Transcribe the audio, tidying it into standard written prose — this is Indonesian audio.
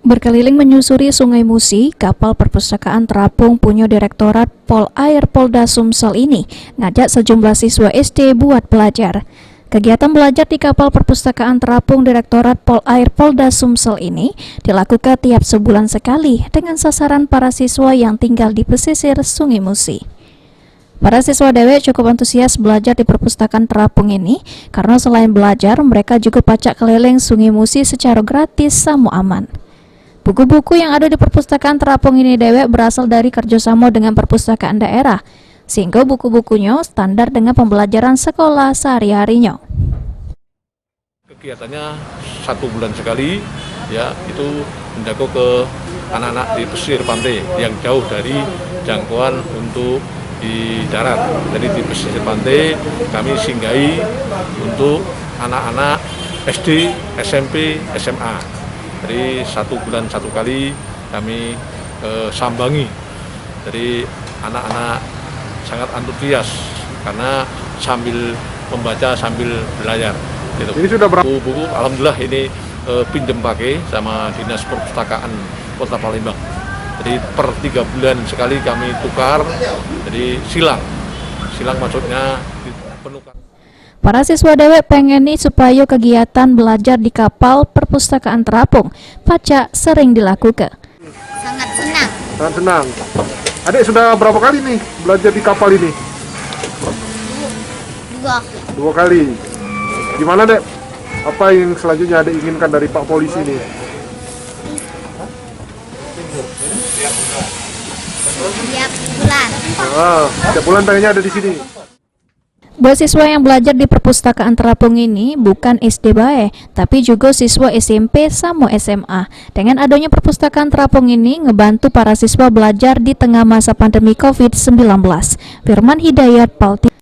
Berkeliling menyusuri Sungai Musi, kapal perpustakaan terapung punya Direktorat Pol Air Polda Sumsel ini ngajak sejumlah siswa SD buat belajar. Kegiatan belajar di kapal perpustakaan terapung Direktorat Pol Air Polda Sumsel ini dilakukan tiap sebulan sekali dengan sasaran para siswa yang tinggal di pesisir Sungai Musi. Para siswa dewek cukup antusias belajar di perpustakaan terapung ini karena selain belajar, mereka juga pacak keliling Sungai Musi secara gratis sama aman. Buku-buku yang ada di perpustakaan terapung ini dewek berasal dari kerjasama dengan perpustakaan daerah, sehingga buku-bukunya standar dengan pembelajaran sekolah sehari-harinya. Kegiatannya 1 bulan sekali, ya itu menjaga ke anak-anak di pesisir pantai yang jauh dari jangkauan untuk di darat. Jadi di pesisir pantai kami singgahi untuk anak-anak SD, SMP, SMA. Jadi 1 bulan 1 kali kami sambangi. Jadi anak-anak sangat antusias karena sambil membaca sambil belajar. Gitu. Ini sudah berapa? Buku alhamdulillah ini pinjem pakai sama Dinas Perpustakaan Kota Palembang. Jadi per 3 bulan sekali kami tukar. Jadi silang maksudnya penukar. Para siswa dewek pengen nih supaya kegiatan belajar di kapal perpustakaan terapung pacak sering dilakukan. Sangat senang. Sangat senang. Adik sudah berapa kali nih belajar di kapal ini? 2. 2 kali. Gimana, Dek? Apa yang selanjutnya Adik inginkan dari Pak Polisi ini? Setiap bulan. Setiap bulan pengennya ada di sini. Buat siswa yang belajar di perpustakaan terapung ini bukan SD bae, tapi juga siswa SMP sama SMA. Dengan adanya perpustakaan terapung ini ngebantu para siswa belajar di tengah masa pandemi COVID-19. Firman Hidayat, Palti.